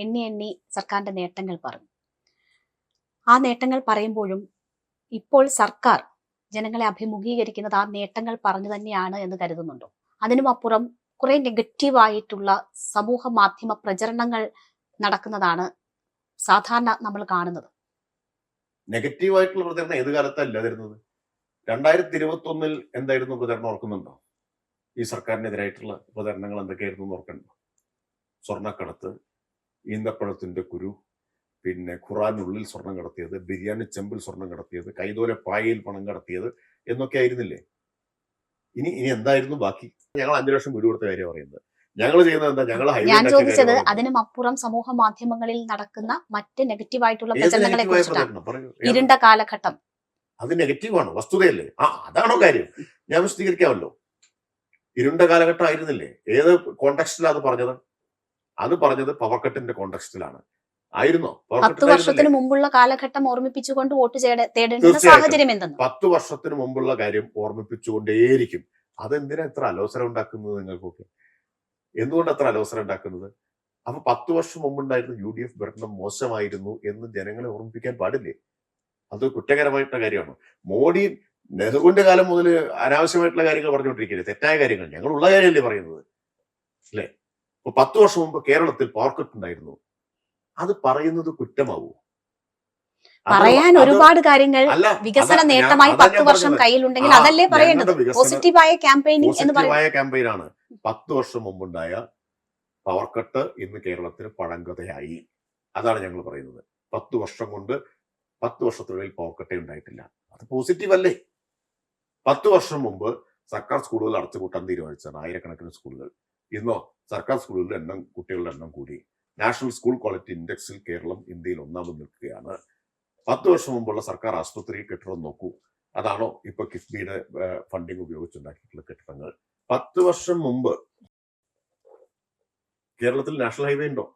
എണ്ണി എണ്ണി സർക്കാരിന്റെ നേട്ടങ്ങൾ പറഞ്ഞു. ആ നേട്ടങ്ങൾ പറയുമ്പോഴും ഇപ്പോൾ സർക്കാർ ജനങ്ങളെ അഭിമുഖീകരിക്കുന്നത് ആ നേട്ടങ്ങൾ പറഞ്ഞു തന്നെയാണ് എന്ന് കരുതുന്നുണ്ടോ? അതിനുമപ്പുറം കുറെ നെഗറ്റീവായിട്ടുള്ള സമൂഹ മാധ്യമ പ്രചരണങ്ങൾ നടക്കുന്നതാണ് സാധാരണ നമ്മൾ കാണുന്നത്. നെഗറ്റീവായിട്ടുള്ള പ്രചരണം ഏത് കാലത്താണ് ഇല്ലാതിരുന്നത്? 2021 എന്തായിരുന്നു പ്രചരണം ഓർക്കുന്നുണ്ടോ? ഈ സർക്കാരിനെതിരായിട്ടുള്ള പ്രചരണങ്ങൾ എന്തൊക്കെയായിരുന്നു ഓർക്കണ്ടോ? സ്വർണ്ണക്കടത്ത്, ഈന്തപ്പഴത്തിന്റെ കുരു, പിന്നെ ഖുറാനുള്ളിൽ സ്വർണം കടത്തിയത്, ബിരിയാണി ചെമ്പിൽ സ്വർണം കടത്തിയത്, കൈതോലെ പായയിൽ പണം കടത്തിയത് എന്നൊക്കെ ആയിരുന്നില്ലേ? ഇനി എന്തായിരുന്നു ബാക്കി? ഞങ്ങൾ 5 ലക്ഷം വീട് കൊടുത്ത കാര്യം പറയുന്നത്. ഞങ്ങൾ ചെയ്യുന്നത് എന്താ? ഞാൻ ചോദിച്ചത് അതിനും അപ്പുറം സമൂഹ മാധ്യമങ്ങളിൽ നടക്കുന്ന മറ്റ് നെഗറ്റീവായിട്ടുള്ള പ്രചരണങ്ങളെ കുറിച്ചിട്ടാണ്. ഇരുണ്ട കാലഘട്ടം അത് നെഗറ്റീവാണോ? വസ്തുതയല്ലേ? അതാണോ കാര്യം? ഞാൻ വിശദീകരിക്കാമല്ലോ. ഇരുണ്ട കാലഘട്ടം ആയിരുന്നില്ലേ? ഏത് കോണ്ടെക്സ്റ്റിലാണ് അത് പറഞ്ഞത്? അത് പറഞ്ഞത് പവർ കട്ടിന്റെ കോണ്ടെക്സ്റ്റിലാണ്. ആയിരുന്നോ? 10 വർഷത്തിന് മുമ്പുള്ള കാലഘട്ടം ഓർമ്മിപ്പിച്ചുകൊണ്ട് വോട്ട് തേടേണ്ട സാഹചര്യം എന്തെന്ന്? 10 വർഷത്തിന് മുമ്പുള്ള കാര്യം ഓർമ്മിപ്പിച്ചുകൊണ്ടേയിരിക്കും. അതെന്തിനാ എത്ര അലോസരം ഉണ്ടാക്കുന്നത്? നിങ്ങൾക്കൊക്കെ എന്തുകൊണ്ട് അത്ര അലോസരം ഉണ്ടാക്കുന്നത്? അപ്പൊ 10 വർഷം മുമ്പുണ്ടായിരുന്ന UDF ഭരണം മോശമായിരുന്നു എന്ന് ജനങ്ങളെ ഓർമ്മിപ്പിക്കാൻ പാടില്ലേ? അത് കുറ്റകരമായിട്ടുള്ള കാര്യമാണ്. മോഡി നെഹ്റുവിന്റെ കാലം മുതൽ അനാവശ്യമായിട്ടുള്ള കാര്യങ്ങൾ പറഞ്ഞുകൊണ്ടിരിക്കുകയല്ലേ, തെറ്റായ കാര്യങ്ങൾ. ഞങ്ങൾ ഉള്ള കാര്യമല്ലേ പറയുന്നത്, അല്ലേ? ഇപ്പൊ 10 വർഷം മുമ്പ് കേരളത്തിൽ പവർ കട്ട് ഉണ്ടായിരുന്നു. അത് പറയുന്നത് കുറ്റമാവൂ? പറയാൻ ഒരുപാട് കാര്യങ്ങൾ വികസന നേട്ടമായി 10 വർഷം കയ്യിലുണ്ടെങ്കിൽ അതല്ലേ പറയേണ്ടത്? പോസിറ്റീവായ ക്യാമ്പയിനാണ്. 10 വർഷം മുമ്പുണ്ടായ പവർ കട്ട് ഇന്ന് കേരളത്തിന് പഴങ്കഥയായി. അതാണ് ഞങ്ങൾ പറയുന്നത്. 10 വർഷം കൊണ്ട് 10 വർഷത്തിനുള്ളിൽ പവർ കട്ടേ ഉണ്ടായിട്ടില്ല. അത് പോസിറ്റീവ് അല്ലേ? 10 വർഷം മുമ്പ് സർക്കാർ സ്കൂളുകൾ അടച്ചുപൂട്ടാൻ തീരുമാനിച്ചാണ് ആയിരക്കണക്കിന് സ്കൂളുകൾ. ഇന്നോ സർക്കാർ സ്കൂളുകളുടെ കുട്ടികളുടെ എണ്ണം കൂടി. നാഷണൽ സ്കൂൾ ക്വാളിറ്റി ഇൻഡെക്സിൽ കേരളം ഇന്ത്യയിൽ ഒന്നാമത് നിൽക്കുകയാണ്. 10 വർഷം മുമ്പുള്ള സർക്കാർ ആശുപത്രി കെട്ടിടം നോക്കൂ. അതാണോ ഇപ്പൊ കിഫ്ബിയുടെ ഫണ്ടിങ് ഉപയോഗിച്ചുണ്ടാക്കിയിട്ടുള്ള കെട്ടിടങ്ങൾ? 10 വർഷം മുമ്പ് കേരളത്തിൽ നാഷണൽ ഹൈവേ ഉണ്ടോ?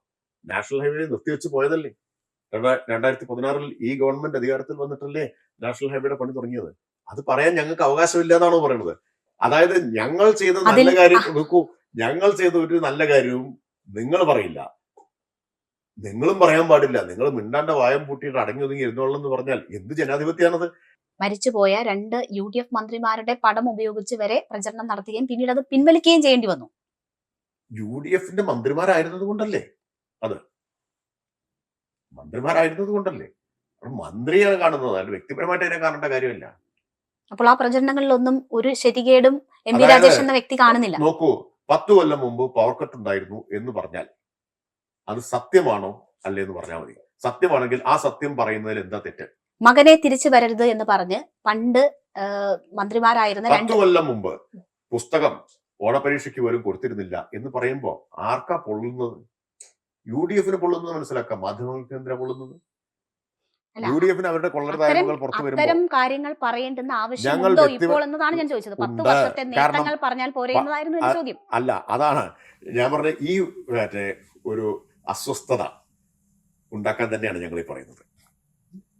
നാഷണൽ ഹൈവേ നിർത്തിവെച്ച് പോയതല്ലേ? 2016 ഈ ഗവൺമെന്റ് അധികാരത്തിൽ വന്നിട്ടല്ലേ നാഷണൽ ഹൈവേയുടെ പണി തുടങ്ങിയത്? അത് പറയാൻ ഞങ്ങൾക്ക് അവകാശമില്ല എന്നാണോ പറയുന്നത്? അതായത് ഞങ്ങൾ ചെയ്ത നല്ല കാര്യം നോക്കൂ, ഞങ്ങൾ ചെയ്ത ഒരു നല്ല കാര്യവും നിങ്ങൾ പറയില്ല, നിങ്ങളും പറയാൻ പാടില്ല. നിങ്ങൾ മിണ്ടാണ്ട വായം പൂട്ടിയിട്ട് അടങ്ങി ഒതുങ്ങി ഇരുന്നോളെന്ന് പറഞ്ഞാൽ എന്ത് ജനാധിപത്യമാണത്? മരിച്ചുപോയ 2 UDF മന്ത്രിമാരുടെ പടം ഉപയോഗിച്ച് വരെ പ്രചരണം നടത്തുകയും പിന്നീട് അത് പിൻവലിക്കുകയും ചെയ്യേണ്ടി വന്നു. UDFന്റെ മന്ത്രിമാരായിരുന്നത് കൊണ്ടല്ലേ? അത് മന്ത്രിമാരായിരുന്നത് കൊണ്ടല്ലേ? മന്ത്രിയാണ് കാണുന്നത്, അതിന് വ്യക്തിപരമായിട്ട് അതിനെ കാണേണ്ട കാര്യമില്ല. അപ്പോൾ ആ പ്രചരണങ്ങളിലൊന്നും ഒരു ശരികേടും MP രാജേഷ് എന്ന വ്യക്തി കാണുന്നില്ല. നോക്കൂ, 10 കൊല്ലം മുമ്പ് പവർ കട്ട് ഉണ്ടായിരുന്നു എന്ന് പറഞ്ഞാൽ അത് സത്യമാണോ അല്ലേ എന്ന് പറഞ്ഞാൽ മതി. സത്യമാണെങ്കിൽ ആ സത്യം പറയുന്നതിൽ എന്താ തെറ്റ്? മകനെ തിരിച്ചു വരരുത് എന്ന് പറഞ്ഞ് പണ്ട് മന്ത്രിമാരായിരുന്ന 10 കൊല്ലം മുമ്പ് പുസ്തകം ഓണപരീക്ഷയ്ക്ക് പോലും കൊടുത്തിരുന്നില്ല എന്ന് പറയുമ്പോ ആർക്കാ പൊള്ളുന്നത്? UDFന് പൊള്ളുന്നത് മനസ്സിലാക്കാം, മാധ്യമങ്ങൾക്ക് എന്തിനാ പൊള്ളുന്നത്? UDFന് അവരുടെ കൊള്ളരുതായ്മകൾ പുറത്തു വരുമ്പോൾ കാര്യങ്ങൾ പറയേണ്ടുന്ന ആവശ്യമുണ്ടോ ഇപ്പോൾ എന്നതാണ് ഞാൻ ചോദിച്ചത്. 10 വർഷത്തെ നേട്ടങ്ങൾ പറഞ്ഞാൽ പോരെ എന്നതായിരുന്നു എന്റെ ചോദ്യം. അല്ല, അതാണ് ഞാൻ പറഞ്ഞ ഈ ഒരു അസ്വസ്ഥത ഉണ്ടാക്കാൻ തന്നെയാണ് ഞങ്ങൾ ഈ പറയുന്നത്.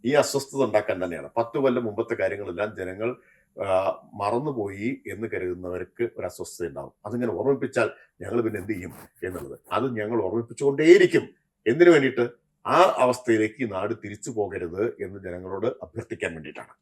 ഈ അസ്വസ്ഥത ഉണ്ടാക്കാൻ തന്നെയാണ്. 10 കൊല്ലം മുമ്പത്തെ കാര്യങ്ങളെല്ലാം ജനങ്ങൾ മറന്നുപോയി എന്ന് കരുതുന്നവർക്ക് ഒരു അസ്വസ്ഥത ഉണ്ടാവും. അതിങ്ങനെ ഓർമ്മിപ്പിച്ചാൽ ഞങ്ങൾ പിന്നെ എന്ത് ചെയ്യും എന്നുള്ളത്, അത് ഞങ്ങൾ ഓർമ്മിപ്പിച്ചുകൊണ്ടേയിരിക്കും. എന്തിനു വേണ്ടിയിട്ട്? ആ അവസ്ഥയിലേക്ക് നാട് തിരിച്ചു പോകരുത് എന്ന് ജനങ്ങളോട് അഭ്യർത്ഥിക്കാൻ വേണ്ടിയിട്ടാണ്.